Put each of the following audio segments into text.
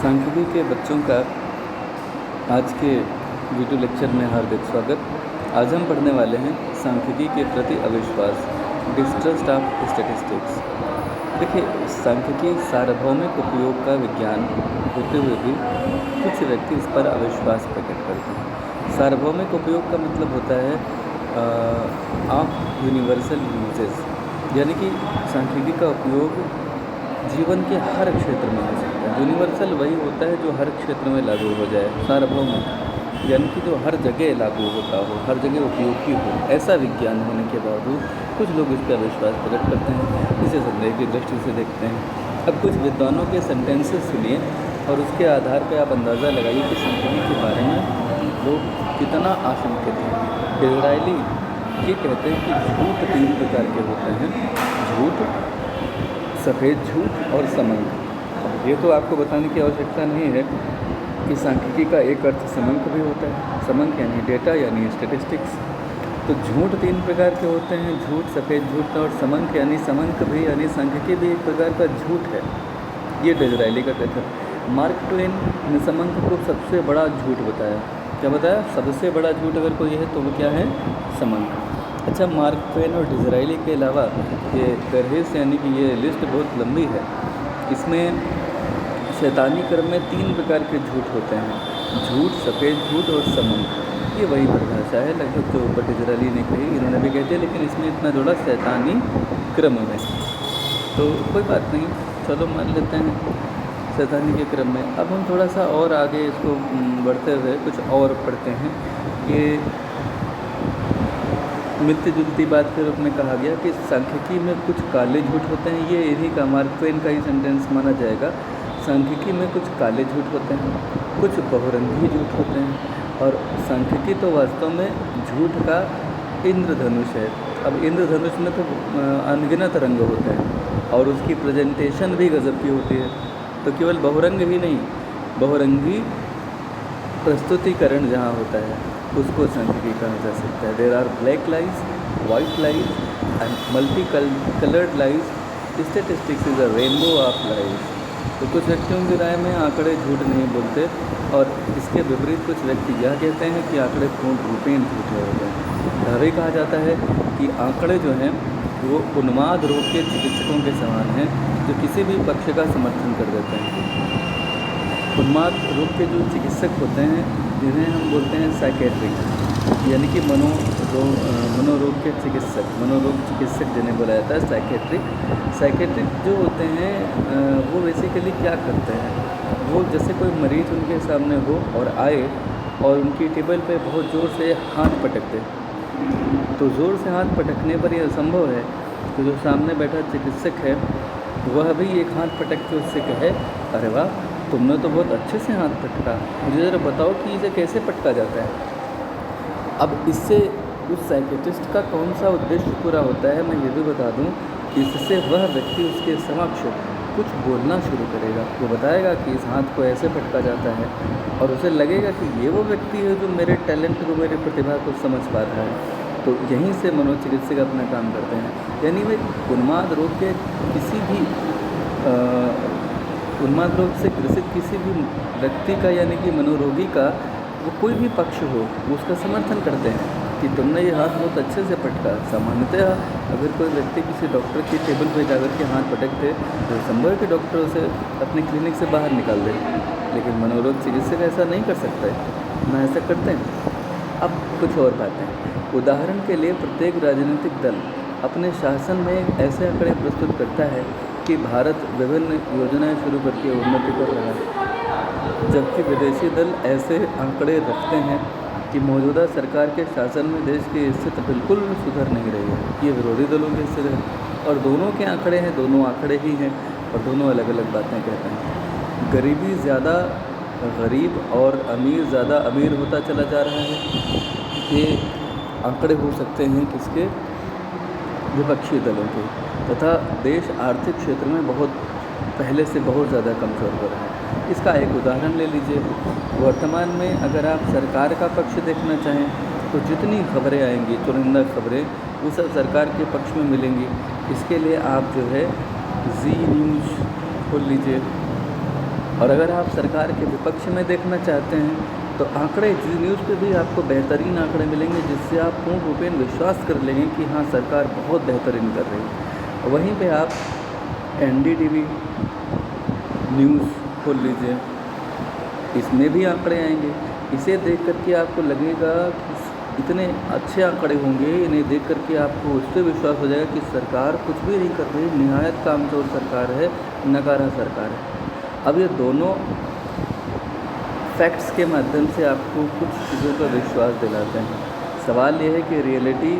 सांख्यिकी के बच्चों का आज के वीडियो लेक्चर में हार्दिक स्वागत। आज हम पढ़ने वाले हैं सांख्यिकी के प्रति अविश्वास, डिस्ट्रस्ट ऑफ स्टैटिस्टिक्स। देखिए, सांख्यिकी सार्वभौमिक उपयोग का विज्ञान होते हुए भी कुछ व्यक्ति इस पर अविश्वास प्रकट करते हैं। सार्वभौमिक उपयोग का मतलब होता है ऑफ यूनिवर्सल यूजेस, यानी कि सांख्यिकी का उपयोग जीवन के हर क्षेत्र में हो सकता है। यूनिवर्सल वही होता है जो हर क्षेत्र में लागू हो जाए। सार्वभौमिक यानी कि जो हर जगह लागू होता हो, हर जगह उपयोगी हो। ऐसा विज्ञान होने के बावजूद कुछ लोग इस पर विश्वास प्रकट करते हैं। इसे संदेह की दृष्टि से देखते हैं। अब कुछ विद्वानों के सेंटेंसेस सुनिए और उसके आधार पर आप अंदाज़ा लगाइए कि सांख्यिकी के बारे में लोग कितना आशंकित हैं। डिज़रायली ये कहते हैं कि झूठ 3 प्रकार के होते हैं: झूठ, सफ़ेद झूठ और समंक। ये तो आपको बताने की आवश्यकता नहीं है कि सांख्यिकी का एक अर्थ समंक भी होता है। समंक यानी डेटा यानी स्टैटिस्टिक्स। तो झूठ 3 प्रकार के होते हैं: झूठ, सफ़ेद झूठ और समंक यानी समंक भी यानी सांख्यिकी भी एक प्रकार का झूठ है। ये डिज़रायली का कथन। मार्क ट्वेन ने समंक को सबसे बड़ा झूठ बताया। क्या बताया? सबसे बड़ा झूठ अगर कोई है तो वो क्या है? समंक। अच्छा, मार्क ट्वेन और डिज़रायली के अलावा ये फहरिस्त यानी कि ये लिस्ट बहुत लंबी है। इसमें शैतानी क्रम में 3 प्रकार के झूठ होते हैं: झूठ, सफ़ेद झूठ और समंक। ये वही परिभाषा है लगभग जो ऊपर डिज़रायली ने कही, इन्होंने भी कहते हैं, लेकिन इसमें इतना जोड़ा शैतानी क्रम में। तो कोई बात नहीं, चलो मान लेते हैं शैतानी के क्रम में। अब हम थोड़ा सा और आगे इसको बढ़ते हुए कुछ और पढ़ते हैं। ये मिलती जुलती बात फिर उसमें कहा गया कि सांख्यिकी में कुछ काले झूठ होते हैं। ये इन्हीं का, मार्क ट्वेन का ही सेंटेंस माना जाएगा। सांख्यिकी में कुछ काले झूठ होते हैं, कुछ बहुरंगी झूठ होते हैं। और सांख्यिकी तो वास्तव में झूठ का इंद्रधनुष है। अब इंद्रधनुष में तो अनगिनत रंग होते हैं और उसकी प्रेजेंटेशन भी गजब की होती है। तो केवल बहुरंग ही नहीं, बहुरंगी प्रस्तुतिकरण जहाँ होता है उसको सांख्यिकी कहा जा सकता है। There are black lies, white lies and multi coloured lies. Statistics is a rainbow of lies. तो कुछ व्यक्तियों की राय में आंकड़े झूठ नहीं बोलते और इसके विपरीत कुछ व्यक्ति यह कहते हैं कि आंकड़े पूर्ण रूपेण झूठे होते हैं। यह भी कहा जाता है कि आंकड़े जो हैं वो उन्माद रोग के चिकित्सकों के समान हैं जो किसी भी पक्ष का समर्थन कर देते हैं। उन्माद रोग के जो चिकित्सक होते हैं जिन्हें हम बोलते हैं साइकेट्रिक, यानी कि मनोरोग के चिकित्सक, मनोरोग चिकित्सक जिन्हें बोला जाता है साइकेट्रिक जो होते हैं वो बेसिकली क्या करते हैं? वो जैसे कोई मरीज़ उनके सामने हो और आए और उनकी टेबल पे बहुत ज़ोर से हाथ पटक दे, तो ज़ोर से हाथ पटकने पर यह संभव है कि जो सामने बैठा चिकित्सक है वह भी एक हाथ पटक के उससे कहे, अरे वाह, तुमने तो बहुत अच्छे से हाथ पटका, मुझे ज़रा बताओ कि इसे कैसे पटका जाता है। अब इससे उस साइकेट्रिस्ट का कौन सा उद्देश्य पूरा होता है मैं ये भी बता दूं। इससे वह व्यक्ति उसके समक्ष कुछ बोलना शुरू करेगा। वो बताएगा कि इस हाथ को ऐसे पटका जाता है और उसे लगेगा कि ये वो व्यक्ति है जो मेरे टैलेंट को, मेरी प्रतिभा को समझ पा रहा है। तो यहीं से मनोचिकित्सक अपना काम करते हैं। यानी वे उन्माद रोग के किसी भी उन्माद रोग से ग्रसित किसी भी व्यक्ति का, यानी कि मनोरोगी का, वो कोई भी पक्ष हो, वो उसका समर्थन करते हैं कि तुमने ये हाथ बहुत अच्छे से पटका। सामान्यतः अगर कोई व्यक्ति किसी डॉक्टर की टेबल पर जाकर के हाथ पटकते तो संभव है कि डॉक्टर उसे अपने क्लिनिक से बाहर निकाल दे, लेकिन मनोरोग चिकित्सक ऐसा नहीं कर सकता है, ना ऐसा करते हैं। अब कुछ और बातें। उदाहरण के लिए प्रत्येक राजनीतिक दल अपने शासन में ऐसे आंकड़े प्रस्तुत करता है कि भारत विभिन्न योजनाएं शुरू करके उन्नति कर रहा है, जबकि विदेशी दल ऐसे आंकड़े रखते हैं कि मौजूदा सरकार के शासन में देश की स्थिति बिल्कुल सुधर नहीं रही है। ये विरोधी दलों की स्थिति है और दोनों के आंकड़े हैं, दोनों आंकड़े ही हैं और दोनों अलग अलग बातें कहते हैं। गरीबी ज़्यादा गरीब और अमीर ज़्यादा अमीर होता चला जा रहा है। ये आंकड़े हो सकते हैं किसके? विपक्षी दलों के। तथा देश आर्थिक क्षेत्र में पहले से बहुत ज़्यादा कमज़ोर हो रहा है। इसका एक उदाहरण ले लीजिए। वर्तमान में अगर आप सरकार का पक्ष देखना चाहें तो जितनी खबरें आएंगी, चुनिंदा खबरें, वो सब सरकार के पक्ष में मिलेंगी। इसके लिए आप जो है जी न्यूज़ खोल लीजिए, और अगर आप सरकार के विपक्ष में देखना चाहते हैं तो आंकड़े जी न्यूज़ पे भी आपको बेहतरीन आंकड़े मिलेंगे, जिससे आप पूर्ण रूपेण विश्वास कर लेंगे कि हाँ, सरकार बहुत बेहतरीन कर रही है। वहीं पे आप NDTV न्यूज़ खोल लीजिए, इसमें भी आंकड़े आएंगे। इसे देख करके आपको लगेगा कि इतने अच्छे आंकड़े होंगे, इन्हें देख करके आपको उस पर विश्वास हो जाएगा कि सरकार कुछ भी नहीं कर रही, निहायत कामचोर सरकार है, नकारा सरकार है। अब ये दोनों फैक्ट्स के माध्यम से आपको कुछ चीज़ों का विश्वास दिलाते हैं। सवाल ये है कि रियलिटी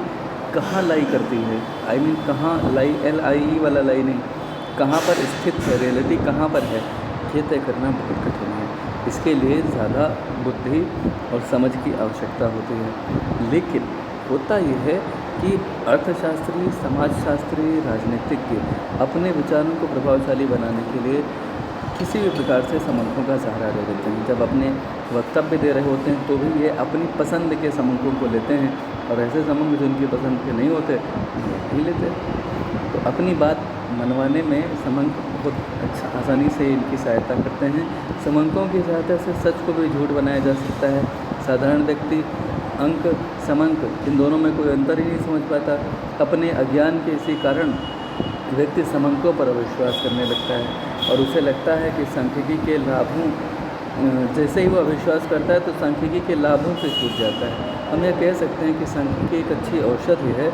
कहाँ लाई करती है, कहाँ लाई, LIE वाला लाई नहीं, कहाँ पर स्थित है, रियलिटी कहाँ पर है, ये तय करना बहुत कठिन है। इसके लिए ज़्यादा बुद्धि और समझ की आवश्यकता होती है। लेकिन होता यह है कि अर्थशास्त्री, समाजशास्त्री, राजनीतिज्ञ अपने विचारों को प्रभावशाली बनाने के लिए किसी भी प्रकार से समूहों का सहारा ले लेते हैं। जब अपने वक्तव्य दे रहे होते हैं तो भी ये अपनी पसंद के समूहों को लेते हैं, और ऐसे समूह जो उनकी पसंद के नहीं होते नहीं लेते। तो अपनी बात मनवाने में समूह बहुत आसानी से इनकी सहायता करते हैं। समूहों की सहायता से सच को भी झूठ बनाया जा सकता है। साधारण व्यक्ति अंक समंक इन दोनों में कोई अंतर ही नहीं समझ पाता। अपने अज्ञान के इसी कारण व्यक्ति समंकों पर अविश्वास करने लगता है, और उसे लगता है कि सांख्यिकी के लाभों, जैसे ही वो अविश्वास करता है तो सांख्यिकी के लाभों से छूट जाता है। हम यह कह सकते हैं कि सांख्यिकी एक अच्छी औषधि है।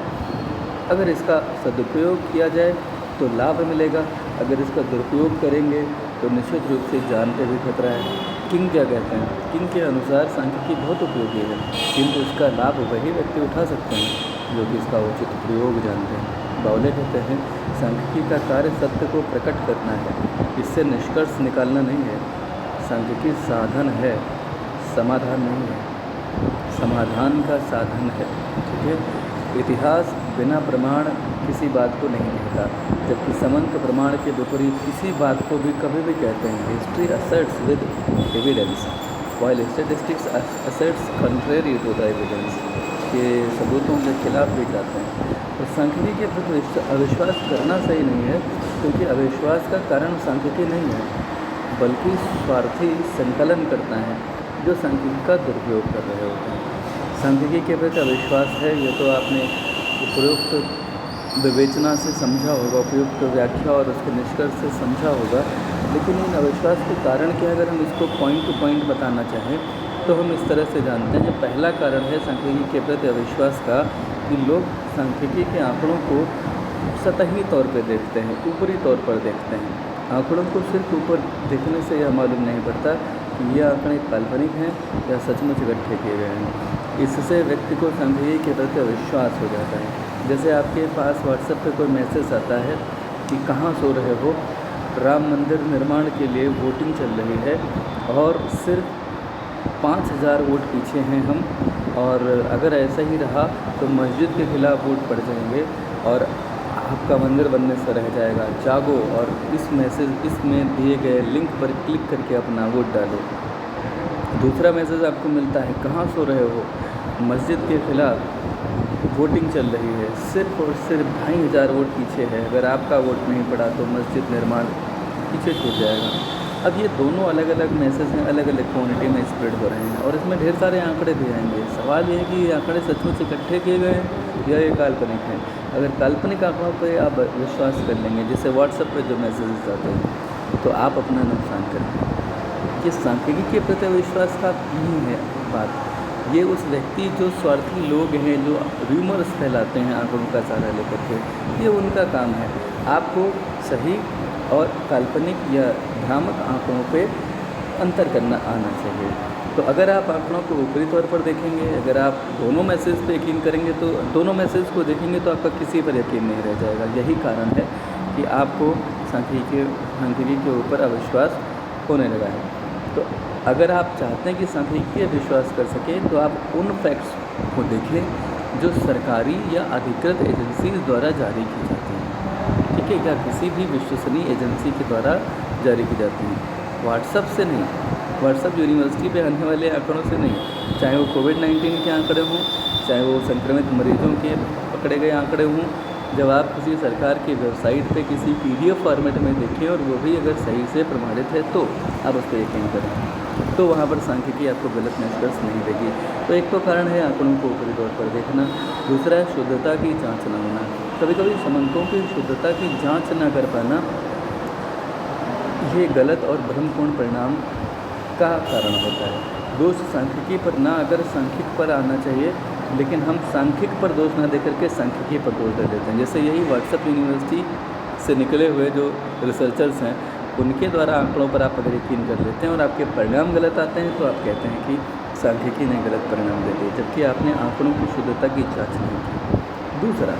अगर इसका सदुपयोग किया जाए तो लाभ मिलेगा, अगर इसका दुरुपयोग करेंगे तो निश्चित रूप से जान पे भी खतरा है। किंग क्या कहते हैं? किंग के अनुसार सांख्यिकी बहुत उपयोगी है, किंतु इसका लाभ वही व्यक्ति उठा सकते हैं जो कि इसका उचित प्रयोग जानते हैं। बावले कहते हैं सांख्यिकी का कार्य सत्य को प्रकट करना है, इससे निष्कर्ष निकालना नहीं है। सांख्यिकी साधन है, समाधान नहीं है, समाधान का साधन है। ठीक है। इतिहास बिना प्रमाण किसी बात को नहीं कहता, जबकि समंक प्रमाण के विपरीत किसी बात को भी कभी भी कहते हैं। History asserts with evidence while statistics asserts contrary to the evidence, के सबूतों के खिलाफ भी जाते हैं। तो सांख्यिकी के प्रति अविश्वास करना सही नहीं है, क्योंकि अविश्वास का कारण सांख्यिकी नहीं है, बल्कि स्वार्थी संकलन करता है जो सांख्यिकी का दुरुपयोग कर रहे होते हैं। सांख्यिकी के प्रति अविश्वास है, ये तो आपने उपयुक्त विवेचना से समझा होगा, उपयुक्त व्याख्या और उसके निष्कर्ष से समझा होगा। लेकिन इन अविश्वास के कारण क्या, अगर हम इसको पॉइंट टू पॉइंट बताना चाहें तो हम इस तरह से जानते हैं। पहला कारण है सांख्यिकी के प्रति अविश्वास का कि लोग सांख्यिकी के आंकड़ों को सतही तौर पर देखते हैं, ऊपरी तौर पर देखते हैं। आंकड़ों को सिर्फ ऊपर देखने से यह मालूम नहीं पड़ता कि ये आंकड़े काल्पनिक हैं या सचमुच इकट्ठे किए गए हैं। इससे व्यक्ति को सांख्यिकी के प्रति अविश्वास हो जाता है। जैसे आपके पास व्हाट्सएप पे कोई मैसेज आता है कि कहाँ सो रहे हो, राम मंदिर निर्माण के लिए वोटिंग चल रही है और सिर्फ 5000 वोट पीछे हैं हम, और अगर ऐसा ही रहा तो मस्जिद के खिलाफ वोट पड़ जाएंगे और आपका मंदिर बनने से रह जाएगा। जागो और इस मैसेज, इसमें दिए गए लिंक पर क्लिक करके अपना वोट डालो। दूसरा मैसेज आपको मिलता है, कहाँ सो रहे हो, मस्जिद के खिलाफ वोटिंग चल रही है, सिर्फ और सिर्फ 2500 वोट पीछे है, अगर आपका वोट नहीं पड़ा तो मस्जिद निर्माण पीछे छूट जाएगा। अब ये दोनों अलग अलग मैसेज हैं, अलग अलग क्वांटिटी में स्प्रेड हो रहे हैं और इसमें ढेर सारे आंकड़े भी आएंगे। सवाल ये है कि ये आंकड़े सचमुच इकट्ठे किए गए हैं या ये काल्पनिक हैं। अगर काल्पनिक आंकड़ों पर आप विश्वास कर लेंगे, जैसे व्हाट्सएप पे जो मैसेजेस आते हैं, तो आप अपना नुकसान करेंगे। ये सांख्यिकी के प्रति विश्वास का नहीं है बात, ये उस व्यक्ति जो स्वार्थी लोग हैं, जो र्यूमर्स फैलाते हैं आंकड़ों का सहारा लेकर के, ये उनका काम है। आपको सही और काल्पनिक या भ्रामक आंकड़ों पे अंतर करना आना चाहिए। तो अगर आप आंकड़ों को ऊपरी तौर पर देखेंगे, अगर आप दोनों मैसेज पे यकीन करेंगे, तो दोनों मैसेज को देखेंगे तो आपका किसी पर यकीन नहीं रह जाएगा। यही कारण है कि आपको सांख्यिकी के ऊपर अविश्वास होने लगा है। तो अगर आप चाहते हैं कि सांख्यिकी पे विश्वास कर सकें तो आप उन फैक्ट्स को देखें जो सरकारी या अधिकृत एजेंसीज द्वारा जारी की जाती हैं। ठीक है, क्या किसी भी विश्वसनीय एजेंसी के द्वारा जारी की जाती हैं, व्हाट्सएप से नहीं, व्हाट्सएप यूनिवर्सिटी पे आने वाले आंकड़ों से नहीं, चाहे वो कोविड-19 के आंकड़े हों, चाहे वो संक्रमित मरीजों के पकड़े गए आंकड़े हों, जब आप किसी सरकार की वेबसाइट पे किसी PDF फॉर्मेट में देखें और वो भी अगर सही से प्रमाणित है तो आप उस पर यकीन करें, तो वहाँ पर सांख्यिकी आपको गलत निष्कर्ष नहीं देगी। तो एक तो कारण है आंकड़ों को ऊपरी तौर पर देखना, दूसरा है शुद्धता की जांच न होना। कभी कभी समंकों की शुद्धता की जांच न कर पाना ये गलत और भ्रमपूर्ण परिणाम का कारण होता है। दोष सांख्यिकी पर ना आकर सांख्यिक पर आना चाहिए, लेकिन हम सांख्यिक पर दोष ना देकर के सांख्यिकी पर दोष दे देते हैं। जैसे यही व्हाट्सएप यूनिवर्सिटी से निकले हुए जो रिसर्चर्स हैं, उनके द्वारा आंकड़ों पर आप अगर यकीन कर लेते हैं और आपके परिणाम गलत आते हैं तो आप कहते हैं कि सांख्यिकी ने गलत परिणाम दे दिए, जबकि आपने आंकड़ों की शुद्धता की जाँच नहीं की। दूसरा,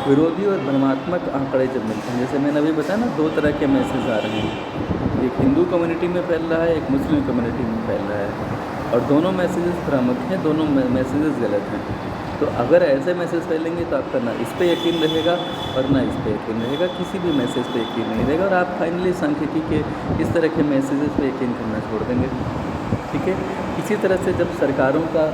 विरोधी और भ्रमात्मक आंकड़े जब मिलते हैं, जैसे मैंने अभी बताया ना, दो तरह के मैसेज आ रहे हैं, एक हिंदू कम्युनिटी में फैल रहा है, एक मुस्लिम कम्युनिटी में फैल रहा है, और दोनों मैसेजेस भ्रामक हैं, दोनों मैसेजेस गलत हैं। तो अगर ऐसे मैसेज फैलेंगे तो आपका ना इस पे यकीन रहेगा और ना इस पे यकीन रहेगा, किसी भी मैसेज पे यकीन नहीं रहेगा, और आप फाइनली सांख्यिकी के इस तरह के मैसेजेस पे यकीन करना छोड़ देंगे। ठीक है। इसी तरह से जब सरकारों का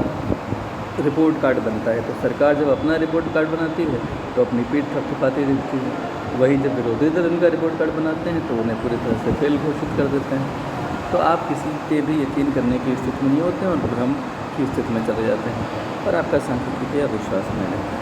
रिपोर्ट कार्ड बनता है, तो सरकार जब अपना रिपोर्ट कार्ड बनाती है तो अपनी पीठ थपथपाती रहती है, वही जब विरोधी दल उनका रिपोर्ट कार्ड बनाते हैं तो उन्हें पूरी तरह से फेल घोषित कर देते हैं। तो आप किसी पे भी यकीन करने की स्थिति में नहीं होते हैं और भ्रम की स्थिति में चले जाते हैं और आपका सांख्यिकी या विश्वास में रहता है।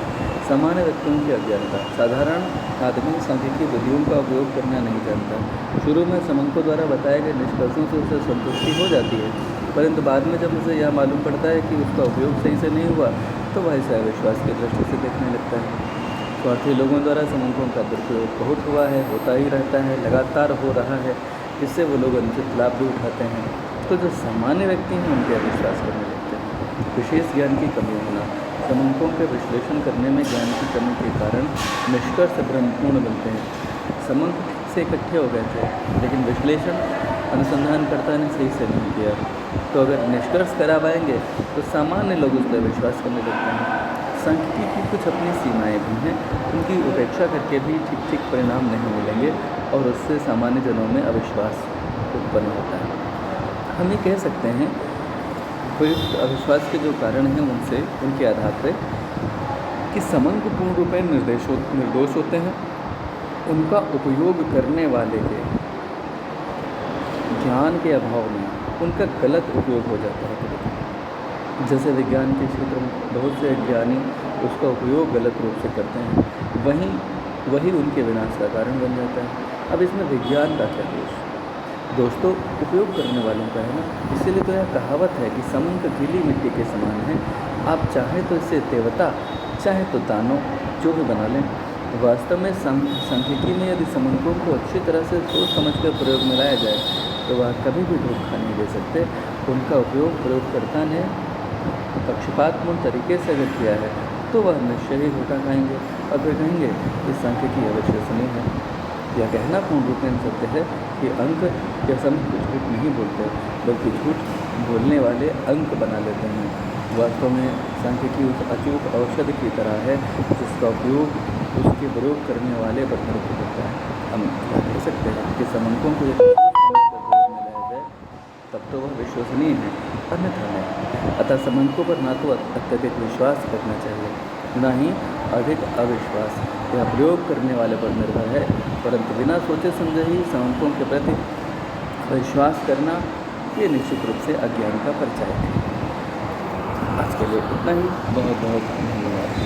सामान्य व्यक्तियों की अज्ञानता, साधारण आदमी सांख्यिकी विधियों का उपयोग करना नहीं जानता। शुरू में समंकों द्वारा बताए गए निष्कर्षों से उसे संतुष्टि हो जाती है, परंतु बाद में जब उसे यह मालूम पड़ता है कि उसका उपयोग सही से नहीं हुआ तो वह इसे अविश्वास की दृष्टि से देखने लगता है। स्वार्थी लोगों द्वारा समंकों का दुरुपयोग बहुत हुआ है, होता ही रहता है, लगातार हो रहा है, जिससे वो लोग अनुचित लाभ भी उठाते हैं। तो जो सामान्य व्यक्ति हैं उनके अविश्वास करने लगते हैं। विशेष ज्ञान की कमी होना, समंकों के विश्लेषण करने में ज्ञान की कमी के कारण निष्कर्ष भ्रमपूर्ण बनते हैं। समंक से इकट्ठे हो गए थे लेकिन विश्लेषण अनुसंधानकर्ता ने सही से नहीं किया, तो अगर निष्कर्ष करा पाएंगे तो सामान्य लोग उस पर विश्वास करने लगते हैं। सांख्यिकी की कुछ अपनी सीमाएं भी हैं, उनकी उपेक्षा करके भी ठीक ठीक परिणाम नहीं मिलेंगे और उससे सामान्य जनों में अविश्वास उत्पन्न होता है। हम ये कह सकते हैं उपयुक्त अविश्वास के जो कारण हैं उनसे, उनके आधार पर कि समंक पूर्ण रूप में निर्दोष होते हैं, उनका उपयोग करने वाले के ज्ञान के अभाव में उनका गलत उपयोग हो जाता है। जैसे विज्ञान के क्षेत्र में बहुत से ज्ञानी उसका उपयोग गलत रूप से करते हैं, वही उनके विनाश का कारण बन जाता है। अब इसमें विज्ञान का क्या दोष? दोस्तों, उपयोग करने वालों का है ना, इसीलिए तो यह कहावत है कि समंक गीली मिट्टी के समान है। आप चाहे तो इसे देवता, चाहे तो दानव, जो भी बना लें। वास्तव में सांख्यिकी में यदि समंकों को अच्छी तरह से सोच समझकर प्रयोग में लाया जाए तो वह कभी भी धोखा नहीं दे सकते। उनका उपयोग प्रयोगकर्ता ने पक्षपातपूर्ण तरीके से अगर किया है तो वह निश्चय ही धोखा खाएंगे और फिर कहेंगे कि सांख्यिकी अविश्वसनीय है। यह कहना पूर्ण रूप में सत्य है कि अंक या समंक झूठ नहीं बोलते, बल्कि झूठ बोलने वाले अंक बना लेते हैं। वास्तव में सांख्यिकी उस अचूक औषधि की तरह है जिसका उपयोग उसके प्रयोग करने वाले पर निर्भर करता है। हम कह सकते हैं कि समंकों को यदि प्रयोग में लाया जाए तब तो वह विश्वसनीय है, अन्यथा नहीं। अतः समंकों पर ना तो अत्यधिक विश्वास करना चाहिए, न ही अधिक अविश्वास। यह प्रयोग करने वाले पर निर्भर है, परंतु बिना सोचे समझे ही समंकों के प्रति विश्वास करना ये निश्चित रूप से अज्ञान का परिचय है। आज के लिए इतना ही। बहुत बहुत धन्यवाद।